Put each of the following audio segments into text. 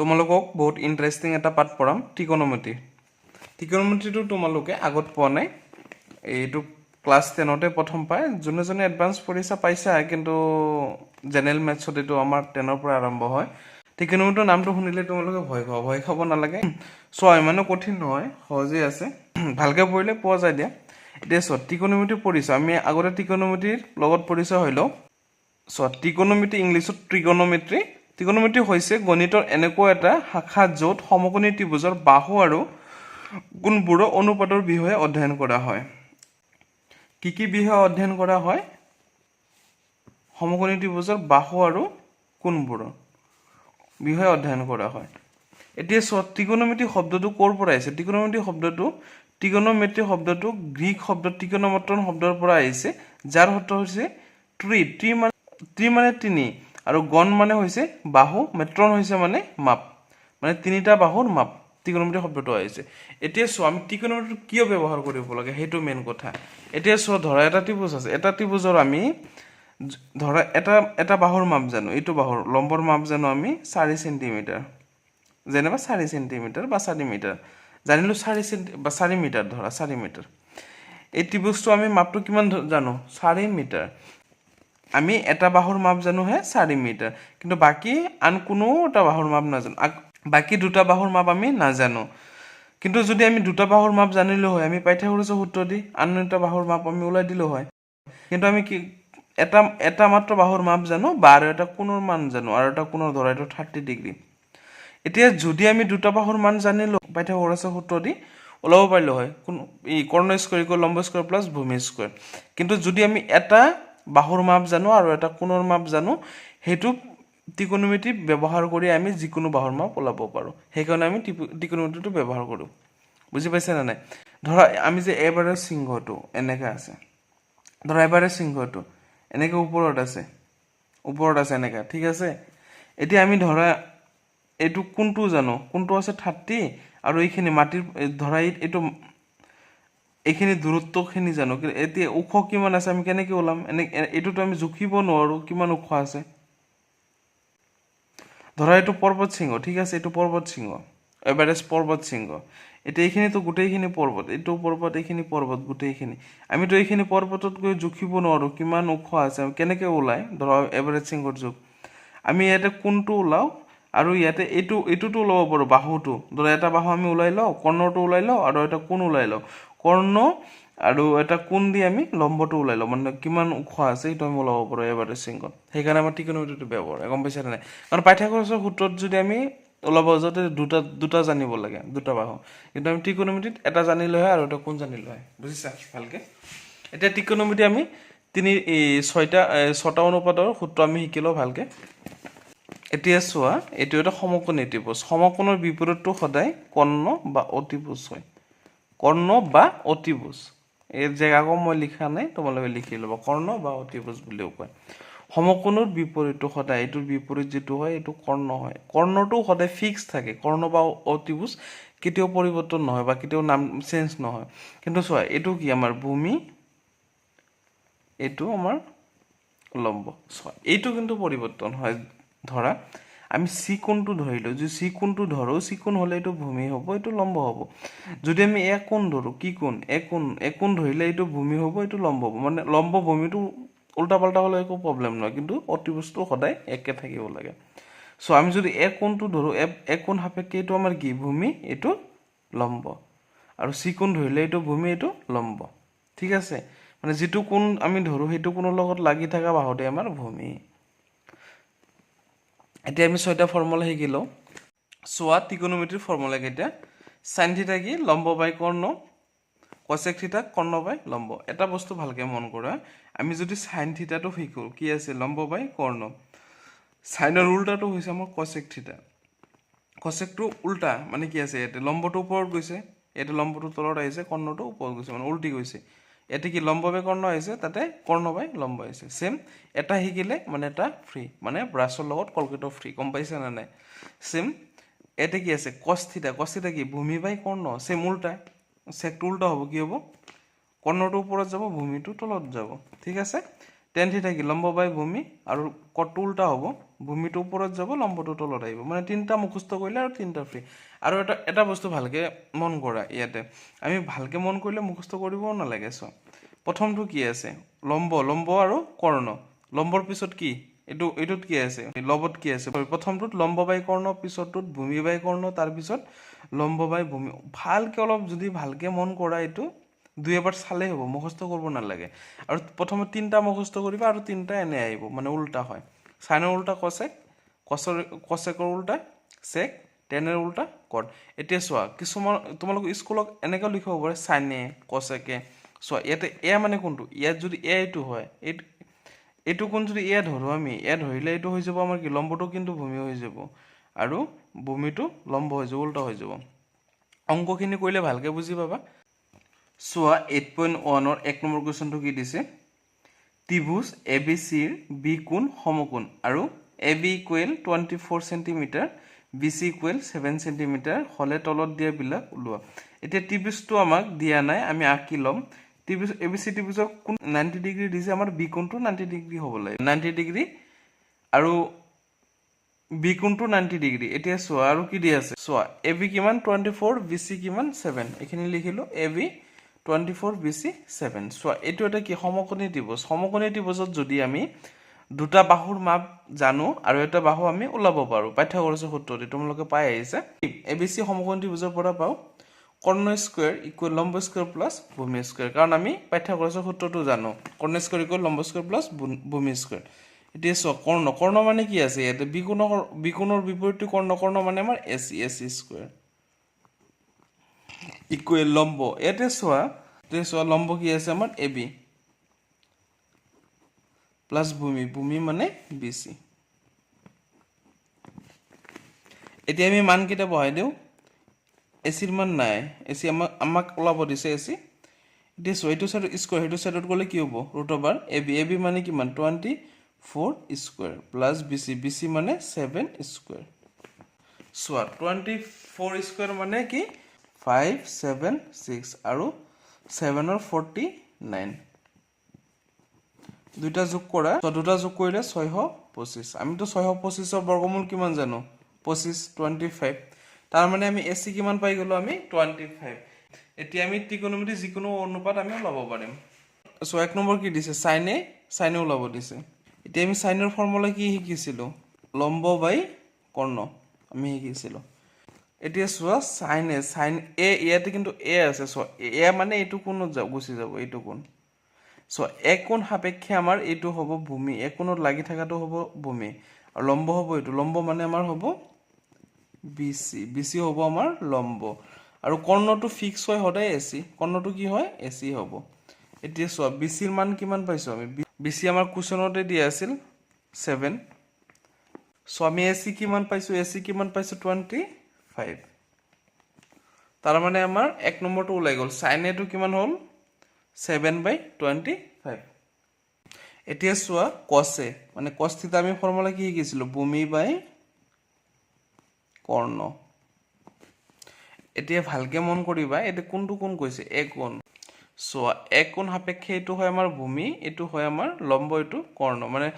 তোমালোকক বহুত ইন্টাৰেষ্টিং এটা পাৰ্ট পঢ়াম ত্ৰিকোণমিতি। ত্ৰিকোণমিতিটো তোমালোকে আগত পোৱা নাই, এইটো ক্লাছ 10তে প্ৰথম পায়। যোনে যোনে এডভান্স পঢ়িছা পাইছা, কিন্তু জেনেৰেল মেথছত এইটো আমাৰ 10ৰ পৰা আৰম্ভ হয়। ত্ৰিকোণমিতিৰ নামটো শুনিলে তোমালোকে ভয় খাব নালাগে। চোৱা, ইমানো কঠিন নহয়, সহজেই আছে, ভালকে পঢ়িলে পোৱা যায় দিয়া। এতিয়া চোৱা, ত্ৰিকোণমিতি পঢ়িছা, আমি আগতে ত্ৰিকোণমিতিৰ লগত পৰিচয় হৈ লওঁ। চোৱা, ত্ৰিকোণমিতি ইংলিছত ট্ৰিগনমেট্ৰি। ত্ৰিকোণমিতি হৈছে গণিতৰ এনেকুৱা এটা শাখা য'ত সমকোণী ত্ৰিভুজৰ বাহু আৰু কোণবোৰৰ অনুপাতৰ বিষয়ে অধ্যয়ন কৰা হয়। কি কি বিষয়ে অধ্যয়ন কৰা হয়? সমকোণী ত্ৰিভুজৰ বাহু আৰু কোণবোৰৰ বিষয়ে অধ্যয়ন কৰা হয়। এতিয়া চোৱা, ত্ৰিকোণমিতি শব্দটো ক'ৰ পৰা আহিছে? ত্ৰিকোণমিতি শব্দটো গ্ৰীক শব্দ ত্ৰিকোণমট্ৰন শব্দৰ পৰা আহিছে, যাৰ অৰ্থ হৈছে ত্ৰি মানে তিনি, আৰু গণ মানে হৈছে বাহু, মেট্ৰন হৈছে মানে মাপ, মানে তিনিটা বাহুৰ মাপ। ত্ৰিকোণমিতি শব্দটো আহিছে। এতিয়া চোৱা, আমি ত্ৰিকোণমিতিটো কিয় ব্যৱহাৰ কৰিব লাগে সেইটো মেইন কথা। এতিয়া চোৱা, ধৰা এটা ত্ৰিভুজ আছে, এটা ত্ৰিভুজৰ আমি ধৰা এটা বাহুৰ মাপ জানো, এইটো বাহুৰ লম্বৰ মাপ জানো আমি 4 চেণ্টিমিটাৰ, যেনিবা 4 চেণ্টিমিটাৰ বা 4 মিটাৰ জানিলো, 4 মিটাৰ, ধৰা 4 মিটাৰ। এই ত্ৰিভুজটো আমি মাপটো কিমান জানো? 4 মিটাৰ। আমি এটা বাহুৰ মাপ জানো 4 মিটাৰ, কিন্তু বাকী আন কোনো এটা বাহুৰ মাপ নাজানো, বাকী দুটা বাহুৰ মাপ আমি নাজানো। কিন্তু যদি আমি দুটা বাহুৰ মাপ জানিলো হয়, আমি পাইথাগোৰাছৰ সূত্ৰ দি আন এটা বাহুৰ মাপ আমি ওলাই দিলো হয়। কিন্তু আমি কি এটা মাত্ৰ বাহুৰ মাপ জানো, বা আৰু এটা কোণৰ মান জানো, আৰু এটা কোণৰ ধৰা এইটো 30 ডিগ্ৰী। এতিয়া যদি আমি দুটা বাহুৰ মান জানিলো, পাইথাগোৰাছৰ সূত্ৰ দি ওলাব পাৰিলো হয়, কৰ্ণ স্কোৱাৰ ইকুৱেল লম্ব স্কোৱাৰ প্লাছ ভূমি স্কোৱাৰ। কিন্তু যদি আমি এটা বাহুৰ মাপ জানো আৰু এটা কোণৰ মাপ জানো, সেইটো ত্ৰিকোণমিতি ব্যৱহাৰ কৰি আমি যিকোনো বাহুৰ মাপ ওলাব পাৰো। সেইকাৰণে আমি ত্ৰিকোণমিতিটো ব্যৱহাৰ কৰো। বুজি পাইছে নে নাই? ধৰা আমি যে এবাৰৰ চিহ্নটো এনেকে আছে, ধৰা এবাৰৰ চিহ্নটো এনেকে ওপৰত আছে এনেকে, ঠিক আছে। এতিয়া আমি ধৰা এইটো কোনটো জানো, কোনটো আছে 30, আৰু এইখিনি মাটিৰ ধৰা এইটো এইখিনি দূৰত্বখিনি জানো, কিন্তু এতিয়া ওখ কিমান আছে আমি কেনেকে ওলাম? এইটোতো আমি জুখিব নোৱাৰো কিমান ওখ আছে। ধৰা এইটো পৰ্বত শৃংগ, ঠিক আছে, এইটো পৰ্বত শৃংগ, এভাৰেষ্ট পৰ্বত শৃংগ। এতিয়া এইখিনিতো গোটেইখিনি পৰ্বত, এইটো পৰ্বত, এইখিনি পৰ্বত, গোটেইখিনি। আমিতো এইখিনি পৰ্বতত গৈ জুখিব নোৱাৰো কিমান ওখ আছে, কেনেকে ওলাই? ধৰা এভাৰেষ্ট শৃংগৰ জোখ আমি ইয়াতে কোনটো ওলাও, আৰু ইয়াতে এইটোতো ওলাব পাৰো, বাহুটো। ধৰা এটা বাহু আমি ওলাই লওঁ, কৰ্ণটো ওলাই লওঁ, আৰু এটা কোণ ওলাই লওঁ। কৰ্ণ আৰু এটা কোণ দি আমি লম্বটো ওলাই লওঁ, মানে কিমান ওখ আছে এইটো আমি ওলাব পাৰো এভাৰেষ্ট শৃংগত। সেইকাৰণে আমাৰ ত্ৰিকোণমিতিটো ব্যৱহাৰ হয়, গম পাইছা নাই? কাৰণ পাইথাগোৰাছৰ সূত্ৰত যদি আমি ওলাব যাতে দুটা জানিব লাগে, দুটা বাহু, কিন্তু আমি ত্ৰিকোণমিতিত এটা জানিলে হয় আৰু এটা কোণ জানিলে হয়। বুজিছা ভালকে? এতিয়া ত্ৰিকোণমিতি আমি ছটা অনুপাতৰ সূত্ৰ আমি শিকিলো ভালকে। এতিয়া চোৱা, এইটো এটা সমকোণী ত্ৰিভুজ। সমকোণৰ বিপৰীতটো সদায় কৰ্ণ বা অতিভুজ হয়। কৰ্ণ বা অতিভুজ, এই জেগাকো মই লিখা নাই, তোমালোকে লিখি ল'বা, কৰ্ণ বা অতিভুজ বুলিও কয়। সমকোণৰ বিপৰীতটো সদায়, এইটোৰ বিপৰীত যিটো হয় এইটো কৰ্ণ হয়। কৰ্ণটো সদায় ফিক্স থাকে, কৰ্ণ বা অতিভুজ কেতিয়াও পৰিৱৰ্তন নহয় বা কেতিয়াও নাম চেঞ্জ নহয়। কিন্তু চোৱা, এইটো কি আমাৰ ভূমি, এইটো আমাৰ লম্ব। চোৱা, এইটো কিন্তু পৰিৱৰ্তন হয়। ধৰা আমি চি কোণটো ধৰিলো, যদি চি কোণটো ধৰো, চি কোণ হলে এইটো ভূমি হ'ব, এইটো লম্ব হ'ব। যদি আমি এক কোণ ধৰো, কি কোণ? এক কোণ ধৰিলে এইটো ভূমি হ'ব, এইটো লম্ব হ'ব। মানে লম্ব ভূমিটো উল্টা পাল্টা হলে একো প্ৰব্লেম নহয়, কিন্তু অতিভুজটো সদায় একে থাকিব লাগে। চ' আমি যদি এক কোণটো ধৰো, এক কোণ সাপেক্ষে এইটো আমাৰ কি? ভূমি, এইটো লম্ব। আৰু চি কোণ ধৰিলে এইটো ভূমি, এইটো লম্ব। ঠিক আছে? মানে যিটো কোণ আমি ধৰো সেইটো কোণৰ লগত লাগি থকা বাহুটোৱে আমাৰ ভূমি। এতিয়া আমি 6টা ফৰ্মুলা শিকিলো। চোৱা, ত্ৰিকোণমিতিৰ ফৰ্মুলা কেইটা। সাইন থিটা কি? লম্ব বাই কৰ্ণ। কচেক থিটা কৰ্ণ বাই লম্ব। এটা বস্তু ভালকে মন কৰা, আমি যদি সাইন থিটাটো শিকো, কি আছে? লম্ব বাই কৰ্ণ। সাইনৰ উল্টাটো হৈছে আমাৰ কচেক থিটা। কচেকটো উল্টা, মানে কি আছে? ইয়াতে লম্বটো ওপৰত গৈছে, ইয়াতে লম্বটো তলত আহিছে, কৰ্ণটো ওপৰত গৈছে, মানে উল্টি গৈছে। ইয়াতে কি? লম্ব বাই কৰ্ণ আহিছে, তাতে কৰ্ণ বাই লম্ব আহিছে। সেম এটা শিকিলে মানে এটা ফ্ৰী, মানে ব্ৰাছৰ লগত কলগেটৰ ফ্ৰী। গম পাইছা নে নাই? সেম ইয়াতে কি আছে? কচ থিটা। কচ থিটা কি? ভূমি বাই কৰ্ণ। সেম উল্টা, চেকটো উল্টা হ'ব, কি হ'ব? কৰ্ণটো ওপৰত যাব, ভূমিটো তলত যাব। ঠিক আছে? টেন থিটা কি? লম্ব বাই ভূমি, আৰু কটটো উল্টা হ'ব, ভূমিটো ওপৰত যাব লম্বটো তলত আহিব মানে তিনিটা মুখস্থ কৰিলে আৰু তিনিটা ফ্ৰী আৰু এটা বস্তু ভালকে মন কৰা ইয়াতে আমি ভালকে মন কৰিলে মুখস্থ কৰিবও নালাগে চোৱা প্ৰথমটো কি আছে লম্ব আৰু কৰ্ণ লম্বৰ পিছত কি এইটোত কি আছে লবত কি আছে প্ৰথমটোত লম্ব বাই কৰ্ণ পিছৰটোত ভূমি বাই কৰ্ণ তাৰ পিছত লম্ব বাই ভূমি ভালকে অলপ যদি ভালকে মন কৰা এইটো দুই এবাৰ চালে হ'ব মুখস্থ কৰিব নালাগে আৰু প্ৰথমে তিনিটা মুখস্থ কৰিবা আৰু তিনিটা এনে আহিব মানে উল্টা হয় সাইনৰ উল্টা কসেক কসেকৰ উল্টা সেক টেনৰ উল্টা কট এতিয়া চোৱা কিছুমান তোমালোক স্কুলত এনেকৈ লিখিব পাৰে সাইনে কসেকে চোৱা ইয়াতে এ মানে কোনটো ইয়াত যদি এইটো হয় এইটো কোন যদি এ ধৰো আমি এ ধৰিলে এইটো হৈ যাব আমাৰ কি লম্বটো কিন্তু ভূমি হৈ যাব আৰু ভূমিটো লম্ব হৈ যাব উল্টা হৈ যাব অংকখিনি কৰিলে ভালকে বুজি পাবা চোৱা 8.1 ৰ 1 নম্বৰ কোৱেশ্চনটো কি দিছে ত্ৰিভুজ ABCৰ বি কোণ সমকোণ আৰু AB equal 24 centimetre BC equal 7 centimetre হলে তলত দিয়া বিলাক ওলোৱা এতিয়া ত্ৰিভুজটো আমাক দিয়া নাই আমি আঁকি লম ত্ৰিভুজ ABC ত্ৰিভুজৰ কোণ 90 ডিগ্ৰী দিছে আমাৰ বি কোণটো 90 ডিগ্ৰী হ'ব লাগে 90 ডিগ্ৰী আৰু বি কোণটো 90 ডিগ্ৰী এতিয়া চোৱা আৰু কি দি আছে চোৱা AB কিমান 24 BC কিমান 7 এখিনি লিখিলো AB 24 BC 7 চোৱা এইটো এটা কি সমকোণী ত্ৰিভুজত যদি আমি দুটা বাহুৰ মাপ জানো আৰু এটা বাহু আমি ওলাব পাৰো পাঠ্যক্ৰমৰ সূত্ৰটি তোমালোকে পাই আহিছে ABC সমকোণী ত্ৰিভুজৰ পৰা পাও কৰ্ণ স্কয়াৰ ইকুৱেল লম্ব স্কয়াৰ প্লাস ভূমি স্কয়াৰ কাৰণ আমি পাঠ্যক্ৰমৰ সূত্ৰটো জানো কৰ্ণ স্কয়াৰ ইকুৱেল লম্ব স্কয়াৰ প্লাস ভূমি স্কয়াৰ এতিয়া চোৱা কৰ্ণ মানে কি আছে ইয়াতে বিকোণৰ বিপৰীত কৰ্ণ মানে আমাৰ AC স্কয়াৰ ইকুৱেল লম্ব এতে চোৱা লম্ব কি আছে আমাৰ AB প্লাস ভূমি মানে BC এতিয়া আমি মান কিটা বহাই দিও AC ৰ মান নাই AC আমাক ওলাব দিছে AC এতিয়া চোৱা এইটো সাইড স্কয়াৰ হেতু সাইডত গলে কি হ'ব √AB মানে কিমান 24 স্কয়াৰ প্লাস BC মানে 7 স্কয়াৰ চোৱা 24 স্কয়াৰ মানে কি 576 আৰু 7 ৰ 49 দুটা যোগ কৰা দুটা যোগ কৰিলে 625 আমিতো 625 ৰ বৰ্গমূল কিমান জানো 25 তাৰ মানে আমি AC কিমান পাই গলো আমি 25 এতিয়া আমি ত্ৰিকোণমিতি যিকোনো অনুপাত আমি ওলাব পাৰিম সো এক নম্বৰ কি দিছে সাইনে ওলাব দিছে এতিয়া আমি সাইনৰ ফৰ্মুলা কি শিকিছিলো লম্ব বাই কৰ্ণ আমি শিকিছিলো এতিয়া চোৱা সাইন এ ইয়াতে কিন্তু এ আছে চোৱা এ মানে এইটো কোণত গুচি যাব এইটো কোণ সো এক কোণ সাপেক্ষে আমাৰ এইটো হ'ব ভূমি এক কোণত লাগি থাকাটো হ'ব ভূমি আৰু লম্ব হ'ব এইটো লম্ব মানে আমাৰ হ'ব BC হ'ব আমাৰ লম্ব আৰু কৰ্ণটো ফিক্স হয় সদায় AC কৰ্ণটো কি হয় AC হ'ব এতিয়া চোৱা BC ৰ মান কিমান পাইছো আমি BC আমাৰ কোৱেশ্চনতে দিয়া আছিল 7 সো আমি AC কিমান পাইছো 25 তাৰ মানে আমাৰ এক নম্বৰটো ওলাই গ'ল sin এটো কিমান হ'ল 7/25 এতিয়া চোৱা cos মানে cos থিটা আমি ফৰ্মুলা কি শিকিছিলো ভূমি বাই কৰ্ণ এতিয়া ভালকে মন কৰিবা এটা কোনটো কোণ কৈছে এক কোণ চোৱা এক কোণ সাপেক্ষে এইটো হয় আমাৰ ভূমি এইটো হয় আমাৰ লম্ব এইটো কৰ্ণ মানে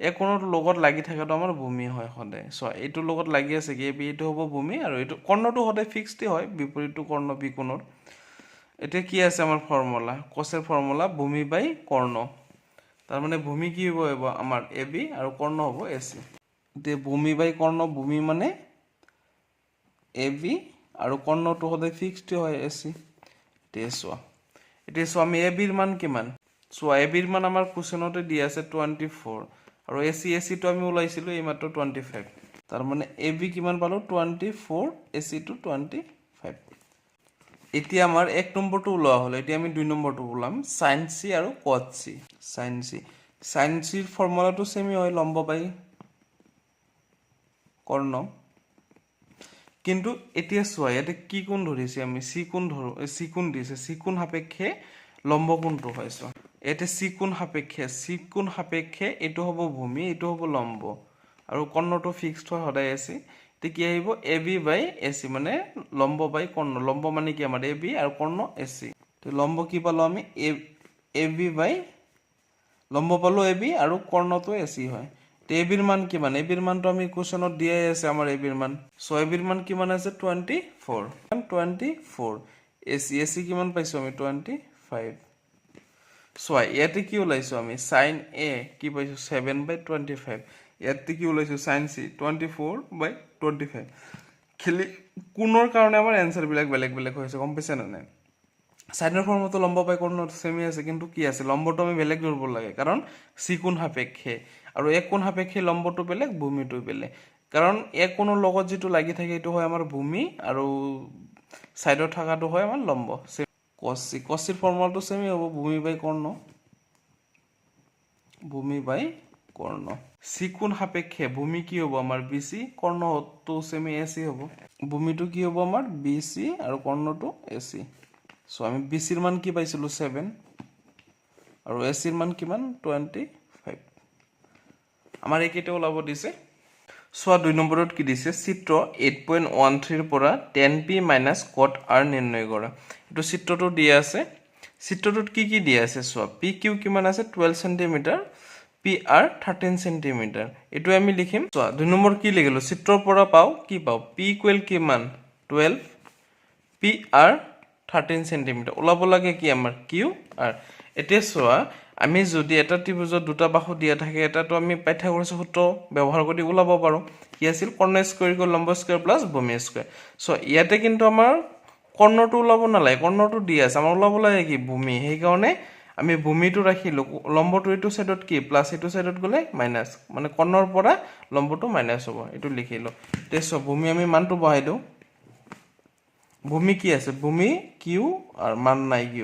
এক কোণৰ লগত লাগি থাকাটো আমাৰ ভূমি হয় সদায় চোৱা এইটো লগত লাগি আছে কি এইটো হ'ব ভূমি আৰু এইটো কৰ্ণটো সদায় ফিক্সড হয় বিপৰীতটো কৰ্ণ বিকোণৰ এতিয়া কি আছে আমাৰ ফৰ্মুলা cosৰ ফৰ্মুলা ভূমি বাই কৰ্ণ তাৰ মানে ভূমি কি হ'ব আমাৰ AB আৰু কৰ্ণ হ'ব AC এতিয়া ভূমি বাই কৰ্ণ ভূমি মানে AB আৰু কৰ্ণটো সদায় ফিক্সড হয় AC এতিয়া চোৱা আমি AB ৰ মান কিমান চোৱা AB ৰ মান আমাৰ কোৱেশ্চনতে দিয়া আছে 24 আৰু AC টো আমি ওলাইছিলো এই মাত্ৰ 25 তাৰ মানে AB কিমান পালো 24 AC টো 25 এতিয়া আমাৰ এক নম্বৰটো ওলোৱা হল এতিয়া আমি দুই নম্বৰটো ওলাম sin C আৰু cos C sin C ৰ ফৰ্মুলাটো সেমি হয় লম্ব বাই কৰ্ণ কিন্তু এতিয়া চোৱা ইয়াতে কি কোণ ধৰিছে আমি C কোণ দিছে C কোণ সাপেক্ষে লম্ব কোণটো হয় চোৱা এতে C কোণ সাপেক্ষে এটো হ'ব ভূমি এটো হ'ব লম্ব আৰু কৰ্ণটো ফিক্সড হয় সদায় AC তে কি আহিব AB বাই AC মানে লম্ব বাই কৰ্ণ লম্ব মানে কি আমাৰ AB আৰু কৰ্ণ AC তে লম্ব কি পালো আমি AB বাই লম্ব পালো AB আৰু কৰ্ণটো AC হয় এবিৰ মান কিমান এবিৰ মানটো আমি কোৱেশ্চনত দিয়াই আছে আমাৰ এবিৰ মান সো এবিৰ মান কিমান আছে 24 এসি কিমান পাইছো আমি 25 সো ইয়াতে কি ওলাইছো আমি sin a কি পাইছো 7/25 ইয়াতে কি ওলাইছো sin c 24/25 খেলি কোনৰ কাৰণে আমাৰ এনসাৰ বিলাক বেলেগ বেলেগ হৈছে গম পাইছে না নাই সাইনৰ ফৰ্মটো লম্ব পাই কোণৰ সেমি আছে কিন্তু কি আছে লম্বটো আমি বেলেগ ধৰব লাগে কাৰণ c কোণ সাপেক্ষে আৰু এক কোণ সাপেক্ষে লম্বটো বেলেগ ভূমিটো বেলেগ কাৰণ এক কোণৰ লগত যেটো লাগি থাকে এটো হয় আমাৰ ভূমি আৰু সাইডত থাকাটো হয় আমাৰ লম্ব cos c ফৰ্মুলাটো সেমি হ'ব ভূমি বাই কৰ্ণ c কোণ সাপেক্ষে ভূমি কি হ'ব আমাৰ bc কৰ্ণটো সেমি ac হ'ব ভূমিটো কি হ'ব আমাৰ bc আৰু কৰ্ণটো ac সো আমি bc ৰ মান কি পাইছিলো 7 আৰু ac ৰ মান কিমান 25 আমাৰ একেটা ওলাব দিছে সো 2 নম্বৰত কি দিছে চিত্ৰ 8.13 ৰ পৰা 10p cot r নিৰ্ণয় কৰা এটো চিত্ৰটো দিয়া আছে চিত্ৰটোত কি দিয়া আছে সো pq কিমান আছে 12 cm pr 13 cm এটো আমি লিখিম সো 2 নম্বৰ কি লিখিলো চিত্ৰৰ পৰা পাও কি পাও p ইকুৱেল কিমান 12 pr 13 cm ওলাব লাগে কি আমাৰ qr এতিয়া সোয়া আমি যদি এটা ত্ৰিভুজত দুটা বাহু দিয়া থাকে এটাটো আমি পাইথাগোৰাছ সূত্ৰ ব্যৱহাৰ কৰি ওলাব পাৰো কি আছিল কৰ্ণ স্কয়াৰ ইকুৱেল লম্ব স্কয়াৰ প্লাস ভূমি স্কয়াৰ সো ইয়াতে কিন্তু আমাৰ কৰ্ণটো ওলাব নালাগে কৰ্ণটো দিয়া আছে আমাৰ ওলাব লাগে কি ভূমি সেই কাৰণে আমি ভূমিটো ৰাখিলো লম্বটো এটো সাইডত কি প্লাস এটো সাইডত গলে মাইনাস মানে কৰ্ণৰ পৰা লম্বটো মাইনাস হ'ব এটো লিখিলো তেছো ভূমি আমি মানটো বহাই দিও ভূমি কি আছে ভূমি q আর মান নাই q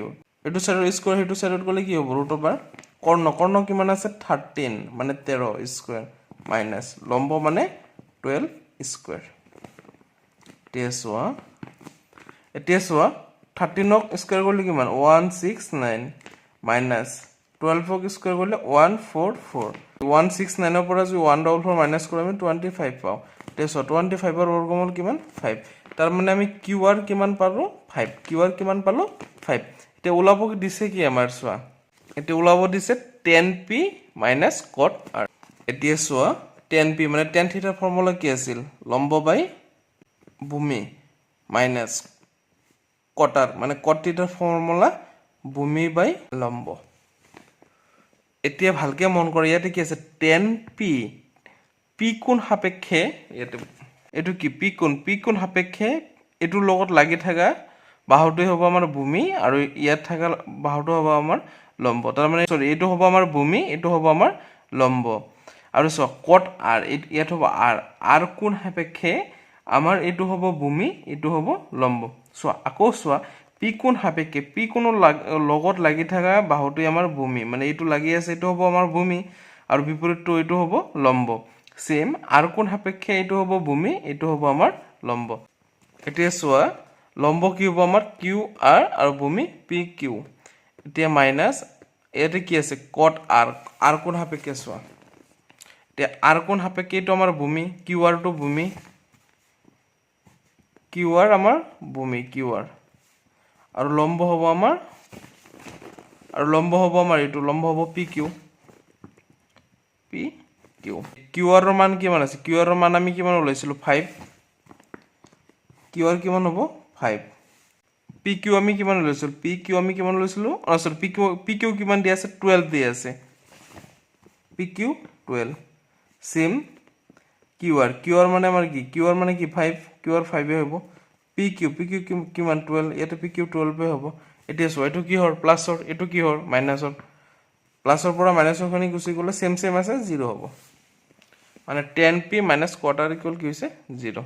এটো সাইডৰ স্কয়াৰ হেটো সাইডত গলে কি হ'ব কৰ্ণ কিমান আছে 13 মানে 13 স্কয়াৰ মাইনাস লম্ব মানে 12 স্কয়াৰ তেছোৱা এতিয়া সোৱা 13 ক স্কয়াৰ কৰিলে কিমান 169 মাইনাস 12 ক স্কয়াৰ কৰিলে 144 169 ৰ পৰা যদি 144 মাইনাস কৰি আমি 25 পাও তেছো 25 ৰ বৰ্গমূল কিমান 5 তাৰ মানে আমি qr কিমান পালো 5 qr কিমান পালো 5 এতিয়া ওলাব দিছে কি আমাৰ সোৱা এতিয়া ওলাব দিছে 10p cot r এতিয়া সোৱা 10p মানে tan থিটাৰ ফৰ্মুলা কি আছিল লম্ব বাই ভূমি মাইনাস cot r মানে cot থিটাৰ ফৰ্মুলা ভূমি বাই লম্ব এতিয়া ভালকে মন কৰি ইয়াতে কি আছে 10p p কোণ সাপেক্ষে এটো কি p কোণ সাপেক্ষে এটো লগত লাগি থাকা বাহুটো হ'ব আমাৰ ভূমি আৰু ইয়াত থাকা বাহুটো হ'ব আমাৰ লম্ব তাৰ মানে সৰি এটো হ'ব আমাৰ ভূমি এটো হ'ব আমাৰ লম্ব আৰু সো cot r ইয়াত হ'ব r কোণ সাপেক্ষে আমাৰ এটো হ'ব ভূমি এটো হ'ব লম্ব সো আকৌ সো p কোণ সাপেক্ষে p কোণৰ লগত লাগি থাকা বাহুটো আমাৰ ভূমি মানে এটো লাগি আছে এটো হ'ব আমাৰ ভূমি আৰু বিপৰীতটো এটো হ'ব লম্ব সেম r কোণ সাপেক্ষে এটো হ'ব ভূমি এটো হ'ব আমাৰ লম্ব এতিয়া সোৱা লম্ব কি হ'ব আমাৰ qr আৰু ভূমি pq এতিয়া মাইনাস এতে কি আছে cot r কোণ সাপেক্ষে সোৱা এতিয়া r কোণ সাপেক্ষে এটো আমাৰ ভূমি qr টো ভূমি qr আমাৰ ভূমি qr আৰু লম্ব হ'ব আমাৰ এটো লম্ব হ'ব pq qr ৰ মান কিমান আছে qr ৰ মান আমি কিমান ওলাইছিলো 5 qr কিমান হ'ব 5 pq আমি কিমান লৈছিলো সৰি pq কিমান দিয়া আছে 12 দিয়া আছে pq 12 সেম qr মানে আমাৰ কি qr মানে কি 5 qr 5 এ হ'ব pq কিমান 12 ইয়াতে pq 12 এ হ'ব এতিয়া সো এটো কি হৰ প্লাসৰ এটো কি হৰ মাইনাসৰ প্লাসৰ পৰা মাইনাসৰ খনি গুছি গলে সেম আছে 0 হ'ব মানে 10p cot r কি হৈছে 0